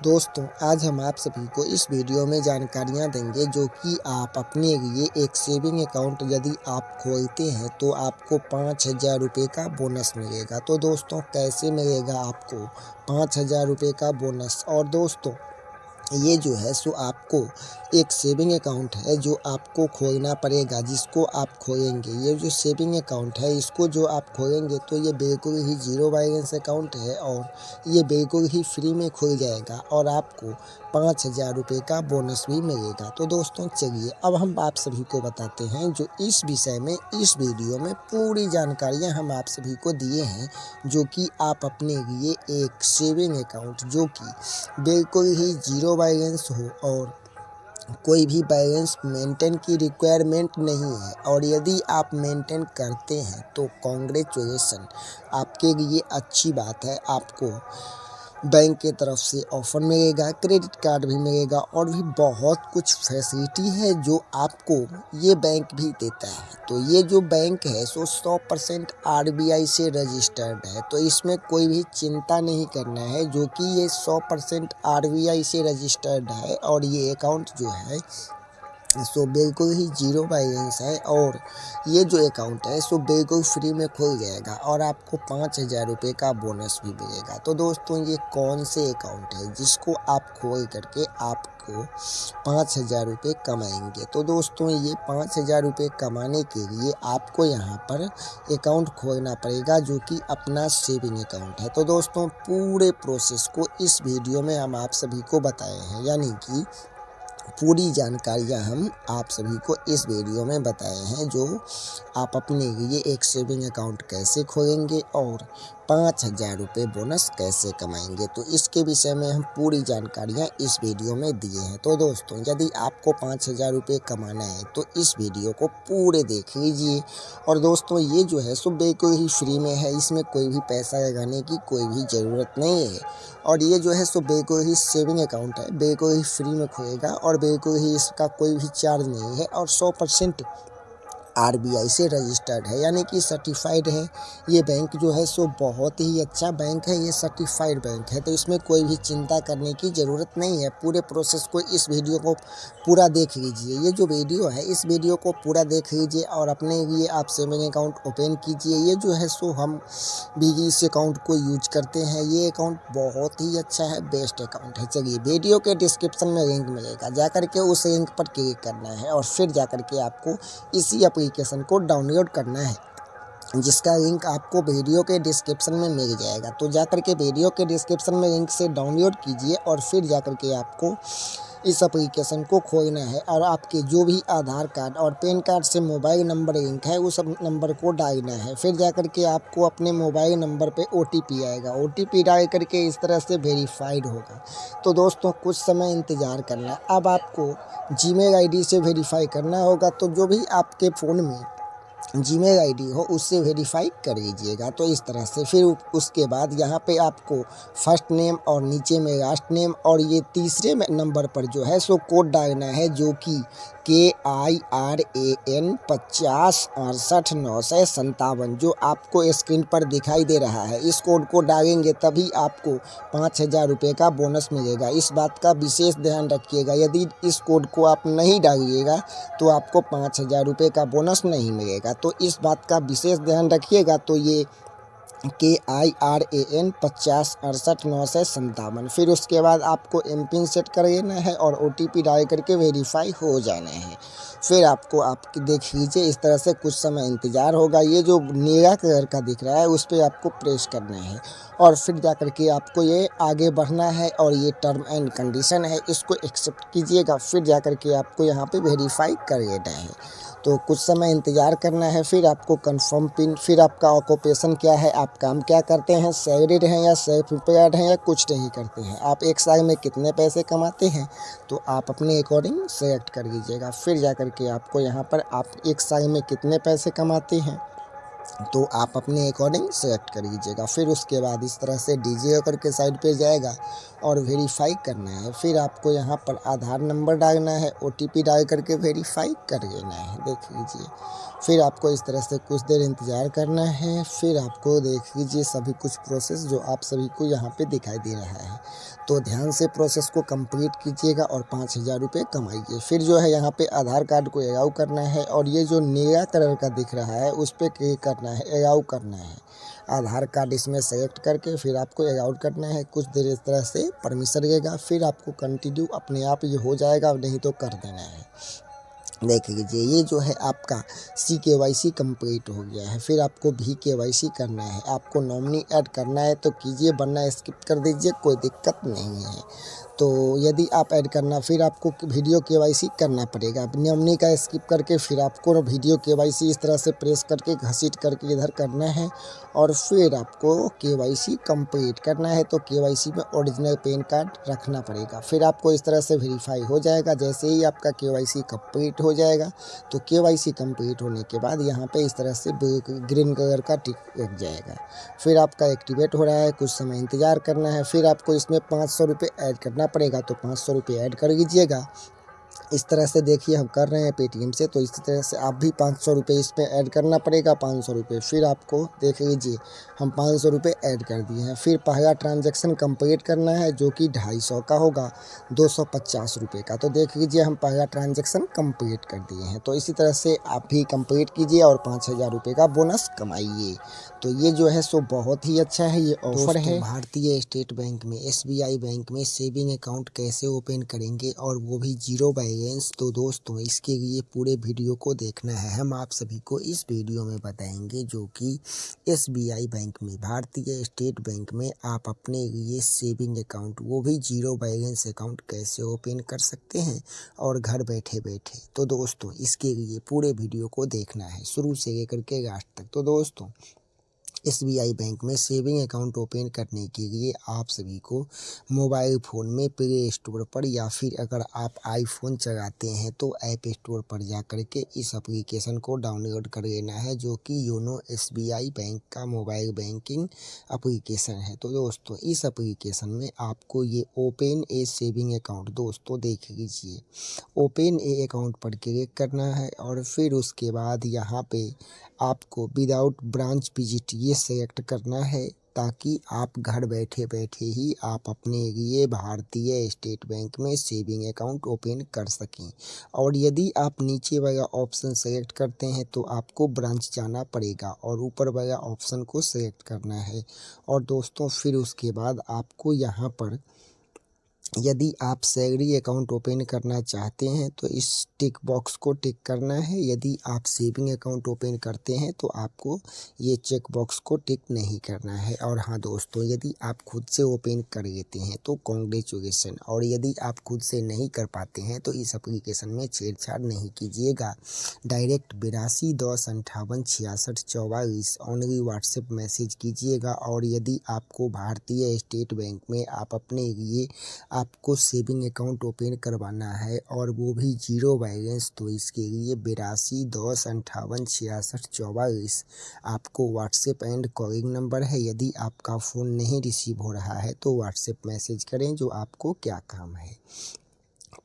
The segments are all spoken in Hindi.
दोस्तों, आज हम आप सभी को इस वीडियो में जानकारियाँ देंगे जो कि आप अपने लिए एक सेविंग अकाउंट यदि आप खोलते हैं तो आपको 5,000 रुपये का बोनस मिलेगा। तो दोस्तों, कैसे मिलेगा आपको 5,000 रुपये का बोनस? और दोस्तों, ये जो है सो आपको एक सेविंग अकाउंट है जो आपको खोलना पड़ेगा, जिसको आप खोलेंगे। ये जो सेविंग अकाउंट है इसको जो आप खोलेंगे तो ये बिल्कुल ही ज़ीरो बैलेंस अकाउंट है और ये बिल्कुल ही फ्री में खुल जाएगा और आपको 5,000 रुपये का बोनस भी मिलेगा। तो दोस्तों, चलिए अब हम आप सभी को बताते हैं जो इस विषय में इस वीडियो में पूरी जानकारियाँ हम आप सभी को दिए हैं, जो कि आप अपने लिए एक सेविंग अकाउंट जो कि बिल्कुल ही ज़ीरो बैलेंस हो और कोई भी बैलेंस मेंटेन की रिक्वायरमेंट नहीं है, और यदि आप मेंटेन करते हैं तो कॉन्ग्रेचुलेसन, आपके लिए अच्छी बात है। आपको बैंक के तरफ से ऑफर मिलेगा, क्रेडिट कार्ड भी मिलेगा और भी बहुत कुछ फैसिलिटी है जो आपको ये बैंक भी देता है। तो ये जो बैंक है सो 100% RBI से रजिस्टर्ड है, तो इसमें कोई भी चिंता नहीं करना है, जो कि ये 100% RBI से रजिस्टर्ड है। और ये अकाउंट जो है सो बिल्कुल ही ज़ीरो बैलेंस है और ये जो अकाउंट है सो बिल्कुल फ्री में खुल जाएगा और आपको 5,000 रुपये का बोनस भी मिलेगा। तो दोस्तों, ये कौन से अकाउंट है जिसको आप खोल करके आपको 5,000 रुपये कमाएंगे? तो दोस्तों, ये 5,000 रुपये कमाने के लिए आपको यहाँ पर अकाउंट खोलना पड़ेगा, जो कि अपना सेविंग अकाउंट है। तो दोस्तों, पूरे प्रोसेस को इस वीडियो में हम आप सभी को बताए हैं, यानी कि पूरी जानकारियाँ हम आप सभी को इस वीडियो में बताए हैं, जो आप अपने लिए एक सेविंग अकाउंट कैसे खोलेंगे और 5,000 रुपये बोनस कैसे कमाएंगे। तो इसके विषय में हम पूरी जानकारियाँ इस वीडियो में दिए हैं। तो दोस्तों, यदि आपको 5,000 रुपये कमाना है तो इस वीडियो को पूरे देख लीजिए। और दोस्तों, ये जो है सो बिल्कुल ही फ्री में है, इसमें कोई भी पैसा लगाने की कोई भी ज़रूरत नहीं है। और ये जो है सो बिल्कुल ही सेविंग अकाउंट है, बिल्कुल ही फ्री में खुलेगा और बिल्कुल ही इसका कोई भी चार्ज नहीं है और 100% RBI से रजिस्टर्ड है, यानी कि सर्टिफाइड है। ये बैंक जो है सो बहुत ही अच्छा बैंक है, ये सर्टिफाइड बैंक है, तो इसमें कोई भी चिंता करने की ज़रूरत नहीं है। पूरे प्रोसेस को इस वीडियो को पूरा देख लीजिए। ये जो वीडियो है इस वीडियो को पूरा देख लीजिए और अपने लिए आप सेविंग अकाउंट ओपन कीजिए। ये जो है सो हम भी इस अकाउंट को यूज करते हैं। ये अकाउंट बहुत ही अच्छा है, बेस्ट अकाउंट है। चलिए, वीडियो के डिस्क्रिप्शन में लिंक मिलेगा, जाकर के उस लिंक पर क्लिक करना है और फिर जाकर के आपको इसी एप्लीकेशन को डाउनलोड करना है, जिसका लिंक आपको वीडियो के डिस्क्रिप्शन में मिल जाएगा। तो जाकर के वीडियो के डिस्क्रिप्शन में लिंक से डाउनलोड कीजिए और फिर जाकर के आपको इस एप्लीकेशन को खोलना है और आपके जो भी आधार कार्ड और पैन कार्ड से मोबाइल नंबर लिंक है उस नंबर को डालना है। फिर जाकर के आपको अपने मोबाइल नंबर पे OTP आएगा, OTP डाल करके इस तरह से वेरीफाइड होगा। तो दोस्तों, कुछ समय इंतज़ार करना। अब आपको Gmail ID से वेरीफाई करना होगा, तो जो भी आपके फ़ोन में Gmail ID हो उससे वेरीफाई कर लीजिएगा। तो इस तरह से फिर उसके बाद यहाँ पे आपको फर्स्ट नेम और नीचे में लास्ट नेम और ये तीसरे नंबर पर जो है सो कोड डालना है, जो कि KIRAN 50 68 957, जो आपको स्क्रीन पर दिखाई दे रहा है। इस कोड को डालेंगे तभी आपको 5,000 रुपये का बोनस मिलेगा। इस बात का विशेष ध्यान रखिएगा, यदि इस कोड को आप नहीं डालिएगा तो आपको 5,000 रुपये का बोनस नहीं मिलेगा। तो इस बात का विशेष ध्यान रखिएगा। तो ये KIRAN 50 68 957, फिर उसके बाद आपको MPIN सेट कर लेना है और OTP डाल करके वेरीफाई हो जाना है। फिर आपको देख लीजिए, इस तरह से कुछ समय इंतज़ार होगा। ये जो नीला कलर का दिख रहा है उस पर आपको प्रेस करना है और फिर जाकर के आपको ये आगे बढ़ना है और ये टर्म एंड कंडीशन है, इसको एक्सेप्ट कीजिएगा। फिर जाकर के आपको यहाँ पे वेरीफाई कर लेना है। तो कुछ समय इंतज़ार करना है, फिर आपको कंफर्म पिन, फिर आपका ऑक्यूपेशन क्या है, आप काम क्या करते हैं, सैलरीड हैं या सेल्फ एम्प्लॉयड हैं या कुछ नहीं करते हैं, आप एक साल में कितने पैसे कमाते हैं, तो आप अपने अकॉर्डिंग सेलेक्ट कर लीजिएगा। फिर जाकर के आपको यहाँ पर आप एक साल में कितने पैसे कमाते हैं तो आप अपने अकॉर्डिंग सेलेक्ट कर लीजिएगा। फिर उसके बाद इस तरह से डीजे होकर के साइड पे जाएगा और वेरीफाई करना है। फिर आपको यहाँ पर आधार नंबर डालना है, OTP डाल करके वेरीफाई कर लेना है। देख लीजिए, फिर आपको इस तरह से कुछ देर इंतज़ार करना है। फिर आपको देख लीजिए सभी कुछ प्रोसेस जो आप सभी को यहाँ पे दिखाई दे रहा है, तो ध्यान से प्रोसेस को कंप्लीट कीजिएगा और 5,000 रुपये कमाइए। फिर जो है यहाँ पे आधार कार्ड को अलाउ करना है और ये जो नीला कलर का दिख रहा है उस पर क्लिक करना है, अलाउ करना है। आधार कार्ड इसमें सेलेक्ट करके फिर आपको अलाउ करना है। कुछ देर इस तरह से परमिशन लगेगा, फिर आपको कंटिन्यू अपने आप ये हो जाएगा, नहीं तो कर देना है। देख लीजिए ये जो है आपका CKYC कंप्लीट हो गया है। फिर आपको VKYC करना है। आपको नॉमिनी ऐड करना है तो कीजिए, वरना स्किप कर दीजिए, कोई दिक्कत नहीं है। तो यदि आप ऐड करना फिर आपको वीडियो KYC करना पड़ेगा। नॉमिनी का स्किप करके फिर आपको वीडियो KYC इस तरह से प्रेस करके घसीट करके इधर करना है और फिर आपको KYC कंप्लीट करना है। तो KYC में ओरिजिनल पैन कार्ड रखना पड़ेगा। फिर आपको इस तरह से वेरीफाई हो जाएगा। जैसे ही आपका KYC कंप्लीट हो जाएगा तो KYC कंप्लीट होने के बाद यहाँ पे इस तरह से ग्रीन कलर का टिक लग जाएगा। फिर आपका एक्टिवेट हो रहा है, कुछ समय इंतज़ार करना है। फिर आपको इसमें 500 रुपये ऐड करना पड़ेगा, तो 500 रुपये ऐड कर लीजिएगा। इस तरह से देखिए हम कर रहे हैं पेटीएम से, तो इसी तरह से आप भी 500 रुपये इसमें ऐड करना पड़ेगा, 500 रुपये। फिर आपको देख लीजिए हम 500 रुपये ऐड कर दिए हैं। फिर पहला ट्रांजैक्शन कंप्लीट करना है जो कि 250 का होगा, 250 रुपये का। तो देख लीजिए हम पहला ट्रांजैक्शन कंप्लीट कर दिए हैं। तो इसी तरह से आप भी कंप्लीट कीजिए और 5,000 रुपये का बोनस कमाइए। तो ये जो है सो बहुत ही अच्छा है, ये ऑफर है। भारतीय स्टेट बैंक में, SBI बैंक में सेविंग अकाउंट कैसे ओपन करेंगे और वो भी जीरो बैलेंस। तो दोस्तों इसके लिए पूरे वीडियो को देखना है। हम आप सभी को इस वीडियो में बताएंगे जो कि SBI बैंक में, भारतीय स्टेट बैंक में आप अपने लिए सेविंग अकाउंट, वो भी जीरो बैलेंस अकाउंट कैसे ओपन कर सकते हैं और घर बैठे बैठे। तो दोस्तों इसके लिए पूरे वीडियो को देखना है शुरू से लेकर के लास्ट तक। तो दोस्तों SBI बैंक में सेविंग अकाउंट ओपन करने के लिए आप सभी को मोबाइल फ़ोन में प्ले स्टोर पर या फिर अगर आप आईफोन चलाते हैं तो ऐप स्टोर पर जा कर के इस एप्लीकेशन को डाउनलोड कर लेना है, जो कि योनो SBI बैंक का मोबाइल बैंकिंग एप्लीकेशन है। तो दोस्तों इस एप्लीकेशन में आपको ये ओपन ए सेविंग अकाउंट, दोस्तों देख लीजिए ओपन ए अकाउंट पर क्लिक करना है और फिर उसके बाद यहाँ पे आपको विदाउट ब्रांच विजिट ये सेलेक्ट करना है, ताकि आप घर बैठे बैठे ही आप अपने लिए भारतीय स्टेट बैंक में सेविंग अकाउंट ओपन कर सकें। और यदि आप नीचे वाला ऑप्शन सेलेक्ट करते हैं तो आपको ब्रांच जाना पड़ेगा और ऊपर वाला ऑप्शन को सेलेक्ट करना है। और दोस्तों फिर उसके बाद आपको यहाँ पर यदि आप सैलरी अकाउंट ओपन करना चाहते हैं तो इस टिक बॉक्स को टिक करना है। यदि आप सेविंग अकाउंट ओपन करते हैं तो आपको ये चेक बॉक्स को टिक नहीं करना है। और हाँ दोस्तों, यदि आप खुद से ओपन कर लेते हैं तो कॉन्ग्रेचुलेसन, और यदि आप खुद से नहीं कर पाते हैं तो इस एप्लीकेशन में छेड़छाड़ नहीं कीजिएगा। डायरेक्ट 8210586644 ओनली व्हाट्सएप मैसेज कीजिएगा। और यदि आपको भारतीय स्टेट बैंक में आप अपने लिए आपको सेविंग अकाउंट ओपन करवाना है और वो भी जीरो बैलेंस, तो इसके लिए 8210586644 आपको व्हाट्सएप एंड कॉलिंग नंबर है। यदि आपका फ़ोन नहीं रिसीव हो रहा है तो व्हाट्सएप मैसेज करें जो आपको क्या काम है।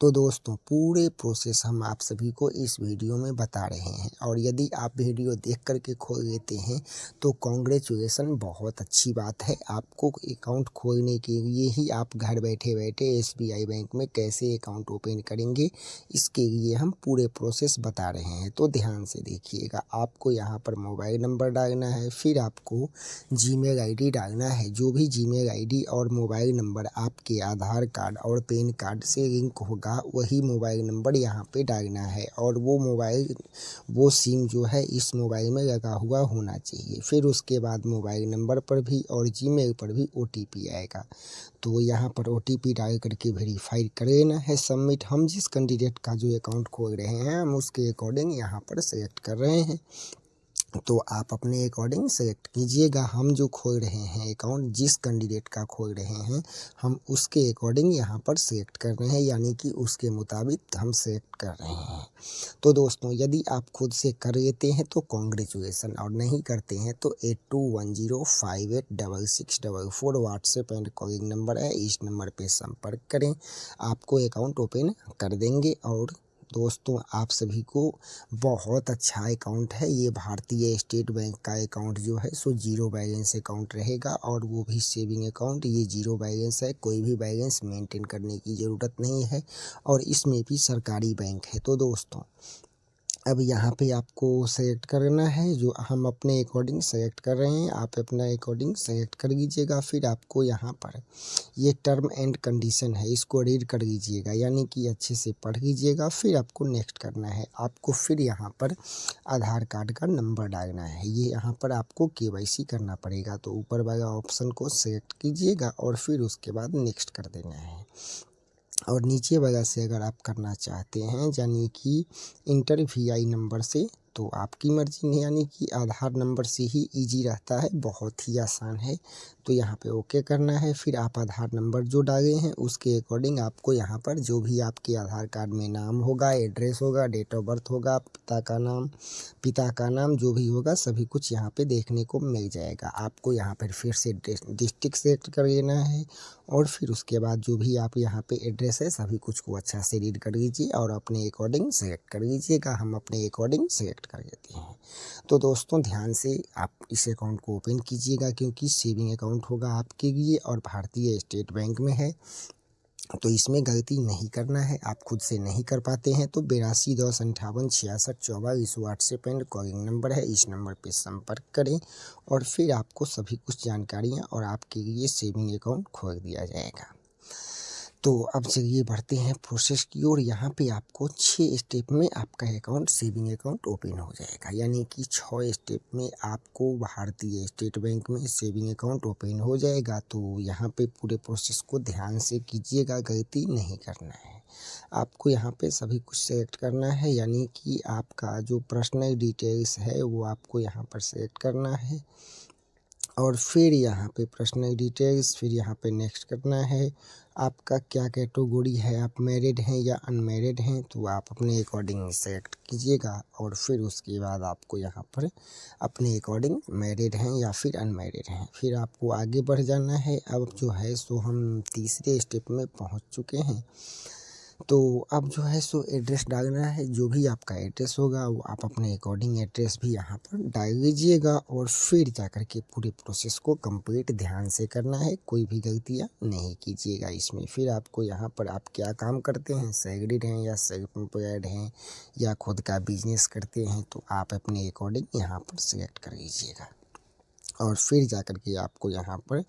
तो दोस्तों पूरे प्रोसेस हम आप सभी को इस वीडियो में बता रहे हैं, और यदि आप वीडियो देख कर के खोल लेते हैं तो कॉन्ग्रेचुलेसन, बहुत अच्छी बात है। आपको अकाउंट खोलने के लिए ही आप घर बैठे बैठे SBI बैंक में कैसे अकाउंट ओपन करेंगे, इसके लिए हम पूरे प्रोसेस बता रहे हैं। तो ध्यान से देखिएगा, आपको यहाँ पर मोबाइल नंबर डालना है, फिर आपको जीमेल ID डालना है। जो भी जीमेल ID और मोबाइल नंबर आपके आधार कार्ड और पैन कार्ड से लिंक होगा वही मोबाइल नंबर यहाँ पे डालना है, और वो सिम जो है इस मोबाइल में लगा हुआ होना चाहिए। फिर उसके बाद मोबाइल नंबर पर भी और जीमेल पर भी OTP आएगा, तो यहाँ पर OTP डाल करके वेरीफाई कर लेना है, सबमिट। हम जिस कैंडिडेट का जो अकाउंट खोल रहे हैं हम उसके अकॉर्डिंग यहाँ पर सेलेक्ट कर रहे हैं, तो आप अपने अकॉर्डिंग सेलेक्ट कीजिएगा। हम जो खोल रहे हैं अकाउंट, जिस कैंडिडेट का खोल रहे हैं हम उसके अकॉर्डिंग यहाँ पर सेलेक्ट कर रहे हैं, यानी कि उसके मुताबिक हम सेलेक्ट कर रहे हैं। तो दोस्तों यदि आप खुद से कर लेते हैं तो कॉन्ग्रेचुलेसन, और नहीं करते हैं तो 8210586644 व्हाट्सएप एंड कॉलिंग नंबर है, इस नंबर पर संपर्क करें, आपको अकाउंट ओपन कर देंगे। और दोस्तों आप सभी को बहुत अच्छा अकाउंट है ये। भारतीय स्टेट बैंक का अकाउंट जो है सो जीरो बैलेंस अकाउंट रहेगा और वो भी सेविंग अकाउंट। ये जीरो बैलेंस है, कोई भी बैलेंस मेंटेन करने की ज़रूरत नहीं है और इसमें भी सरकारी बैंक है। तो दोस्तों अब यहाँ पे आपको सेलेक्ट करना है, जो हम अपने अकॉर्डिंग सेलेक्ट कर रहे हैं, आप अपना अकॉर्डिंग सेलेक्ट कर लीजिएगा। फिर आपको यहाँ पर ये टर्म एंड कंडीशन है, इसको रीड कर लीजिएगा, यानी कि अच्छे से पढ़ लीजिएगा। फिर आपको नेक्स्ट करना है। आपको फिर यहाँ पर आधार कार्ड का नंबर डालना है। ये यहाँ पर आपको KYC करना पड़ेगा, तो ऊपर वाला ऑप्शन को सेलेक्ट कीजिएगा और फिर उसके बाद नेक्स्ट कर देना है। और नीचे वाला से अगर आप करना चाहते हैं यानी कि इंटर VI नंबर से, तो आपकी मर्जी है, यानी कि आधार नंबर से ही इजी रहता है, बहुत ही आसान है। तो यहाँ पे ओके करना है। फिर आप आधार नंबर जो डाले हैं उसके अकॉर्डिंग आपको यहाँ पर जो भी आपके आधार कार्ड में नाम होगा, एड्रेस होगा, डेट ऑफ बर्थ होगा, पिता का नाम जो भी होगा सभी कुछ यहाँ पे देखने को मिल जाएगा। आपको यहाँ पर फिर से डिस्ट्रिक्ट सेलेक्ट कर लेना है और फिर उसके बाद जो भी आप यहाँ पे एड्रेस है सभी कुछ को अच्छा से रीड कर लीजिए और अपने अकॉर्डिंग सेलेक्ट कर लीजिएगा। हम अपने अकॉर्डिंग सेलेक्ट कर लेते हैं। तो दोस्तों ध्यान से आप इस अकाउंट को ओपन कीजिएगा, क्योंकि सेविंग अकाउंट होगा आपके लिए और भारतीय स्टेट बैंक में है, तो इसमें गलती नहीं करना है। आप खुद से नहीं कर पाते हैं तो 8210586644 इस व्हाट्सएप एंड कॉलिंग नंबर है, इस नंबर पे संपर्क करें और फिर आपको सभी कुछ जानकारियां और आपके लिए सेविंग अकाउंट खोल दिया जाएगा। तो अब चलिए बढ़ते हैं प्रोसेस की ओर। यहाँ पे आपको 6 स्टेप में आपका अकाउंट सेविंग अकाउंट ओपन हो जाएगा, यानी कि 6 स्टेप में आपको भारतीय स्टेट बैंक में सेविंग अकाउंट ओपन हो जाएगा। तो यहाँ पे पूरे प्रोसेस को ध्यान से कीजिएगा, गलती नहीं करना है। आपको यहाँ पे सभी कुछ सेलेक्ट करना है, यानी कि आपका जो पर्सनल डिटेल्स है वो आपको यहाँ पर सेलेक्ट करना है और फिर यहाँ पे पर्सनल डिटेल्स, फिर यहाँ पे नेक्स्ट करना है। आपका क्या कैटेगरी है, आप मैरिड हैं या अनमैरिड हैं, तो आप अपने अकॉर्डिंग सेलेक्ट कीजिएगा और फिर उसके बाद आपको यहाँ पर अपने अकॉर्डिंग मैरिड हैं या फिर अनमैरिड हैं, फिर आपको आगे बढ़ जाना है। अब जो है सो हम तीसरे स्टेप में पहुँच चुके हैं। तो अब जो है सो एड्रेस डालना है, जो भी आपका एड्रेस होगा वो आप अपने अकॉर्डिंग एड्रेस भी यहाँ पर डाल लीजिएगा और फिर जाकर के पूरे प्रोसेस को कंप्लीट ध्यान से करना है, कोई भी गलतियाँ नहीं कीजिएगा इसमें। फिर आपको यहाँ पर आप क्या काम करते हैं, सैलरीड हैं या सेल्फ एम्प्लॉयड हैं या खुद का बिजनेस करते हैं, तो आप अपने अकॉर्डिंग यहाँ पर सिलेक्ट कर लीजिएगा और फिर जाकर के आपको यहाँ पर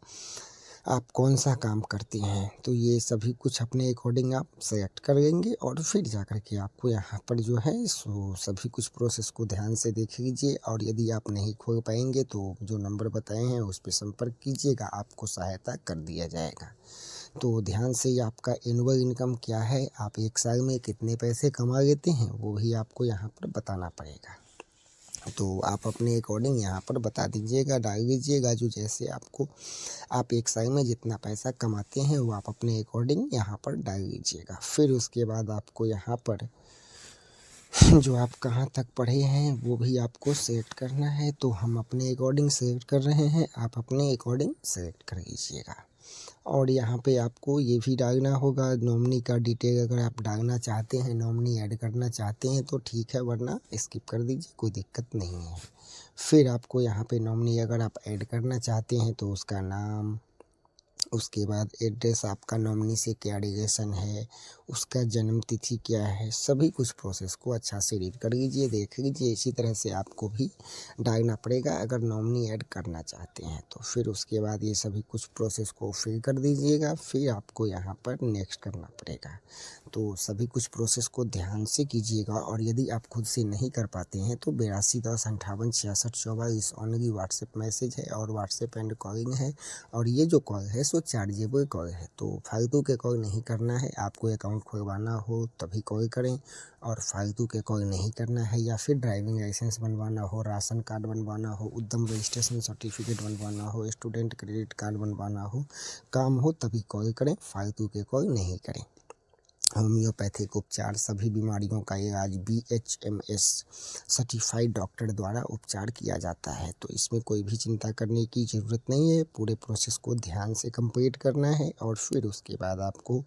आप कौन सा काम करते हैं, तो ये सभी कुछ अपने अकॉर्डिंग आप सेलेक्ट कर लेंगे और फिर जाकर के आपको यहाँ पर जो है सो सभी कुछ प्रोसेस को ध्यान से देख लीजिए और यदि आप नहीं खोल पाएंगे तो जो नंबर बताए हैं उस पर संपर्क कीजिएगा, आपको सहायता कर दिया जाएगा। तो ध्यान से आपका एनुअल इनकम क्या है, आप एक साल में कितने पैसे कमा लेते हैं, वो भी आपको यहाँ पर बताना पड़ेगा। तो आप अपने अकॉर्डिंग यहाँ पर बता दीजिएगा, डाल दीजिएगा जो जैसे आपको, आप एक साल में जितना पैसा कमाते हैं वो आप अपने अकॉर्डिंग यहाँ पर डाल दीजिएगा। फिर उसके बाद आपको यहाँ पर जो आप कहाँ तक पढ़े हैं वो भी आपको सेलेक्ट करना है। तो हम अपने अकॉर्डिंग सेलेक्ट कर रहे हैं, आप अपने अकॉर्डिंग सेलेक्ट कर लीजिएगा। और यहाँ पे आपको ये भी डालना होगा नॉमिनी का डिटेल, अगर आप डालना चाहते हैं, नॉमिनी ऐड करना चाहते हैं तो ठीक है, वरना स्किप कर दीजिए, कोई दिक्कत नहीं है। फिर आपको यहाँ पे नॉमिनी अगर आप ऐड करना चाहते हैं तो उसका नाम, उसके बाद एड्रेस, आपका नॉमिनी से क्या रिलेशन है, उसका जन्म तिथि क्या है, सभी कुछ प्रोसेस को अच्छा से रीड कर लीजिए, देख लीजिए। इसी तरह से आपको भी डालना पड़ेगा अगर नॉमिनी ऐड करना चाहते हैं तो। फिर उसके बाद ये सभी कुछ प्रोसेस को फिल कर दीजिएगा, फिर आपको यहाँ पर नेक्स्ट करना पड़ेगा। तो सभी कुछ प्रोसेस को ध्यान से कीजिएगा और यदि आप खुद से नहीं कर पाते हैं तो 8210586644 इस ओनली व्हाट्सएप मैसेज है और व्हाट्सएप एंड कॉलिंग है और ये जो कॉल है सो चार्जेबल कॉल है, तो फालतू के कॉल नहीं करना है। आपको अकाउंट खुलवाना हो तभी कॉल करें और फालतू के कॉल नहीं करना है। या फिर ड्राइविंग लाइसेंस बनवाना हो, राशन कार्ड बनवाना हो, उद्यम रजिस्ट्रेशन सर्टिफिकेट बनवाना हो, स्टूडेंट क्रेडिट कार्ड बनवाना हो, काम हो तभी कॉल करें, फालतू के कॉल नहीं करें। होम्योपैथिक उपचार, सभी बीमारियों का इलाज BHMS सर्टिफाइड डॉक्टर द्वारा उपचार किया जाता है, तो इसमें कोई भी चिंता करने की ज़रूरत नहीं है। पूरे प्रोसेस को ध्यान से कंप्लीट करना है और फिर उसके बाद आपको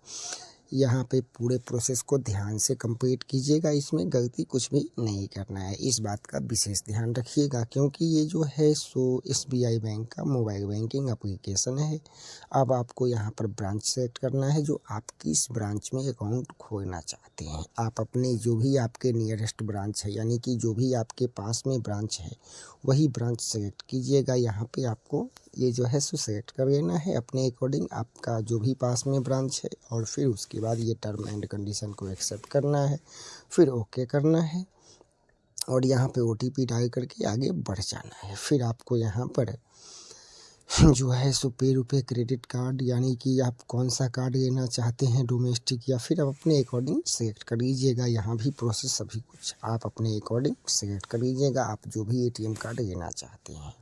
यहाँ पे पूरे प्रोसेस को ध्यान से कंप्लीट कीजिएगा, इसमें गलती कुछ भी नहीं करना है, इस बात का विशेष ध्यान रखिएगा, क्योंकि ये जो है सो SBI बैंक का मोबाइल बैंकिंग एप्लीकेशन है। अब आपको यहाँ पर ब्रांच सेलेक्ट करना है जो आप किस ब्रांच में अकाउंट खोलना चाहते हैं। आप अपने जो भी आपके नियरेस्ट ब्रांच है, यानी कि जो भी आपके पास में ब्रांच है वही ब्रांच सेलेक्ट कीजिएगा। यहाँ पे आपको ये जो है सो सेलेक्ट कर लेना है अपने अकॉर्डिंग आपका जो भी पास में ब्रांच है, और फिर उसके बाद ये टर्म एंड कंडीशन को एक्सेप्ट करना है, फिर ओके करना है और यहाँ पे OTP डाल करके आगे बढ़ जाना है। फिर आपको यहाँ पर जो है सो पे रुपये क्रेडिट कार्ड, यानी कि आप कौन सा कार्ड लेना चाहते हैं, डोमेस्टिक या फिर आप अपने अकॉर्डिंग सेलेक्ट कर लीजिएगा। यहाँ भी प्रोसेस सभी कुछ आप अपने अकॉर्डिंग सेलेक्ट कर लीजिएगा, आप जो भी ATM कार्ड लेना चाहते हैं।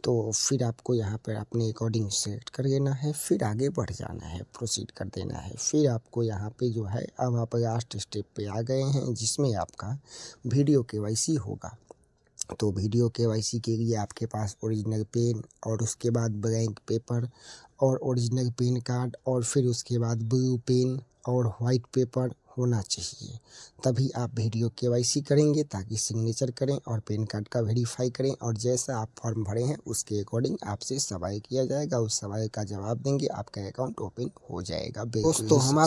तो फिर आपको यहाँ पर अपने अकॉर्डिंग सेलेक्ट कर लेना है, फिर आगे बढ़ जाना है, प्रोसीड कर देना है। फिर आपको यहाँ पे जो है अब आप लास्ट स्टेप पे आ गए हैं, जिसमें आपका वीडियो KYC होगा। तो वीडियो KYC के लिए आपके पास ओरिजिनल पेन और उसके बाद ब्लैंक पेपर और ओरिजिनल पेन कार्ड और फिर उसके बाद ब्लू पेन और वाइट पेपर होना चाहिए, तभी आप वीडियो KYC करेंगे, ताकि सिग्नेचर करें और पेन कार्ड का वेरीफाई करें, और जैसा आप फॉर्म भरे हैं उसके अकॉर्डिंग आपसे सवाल किया जाएगा, उस सवाल का जवाब देंगे, आपका अकाउंट ओपन हो जाएगा। दोस्तों हम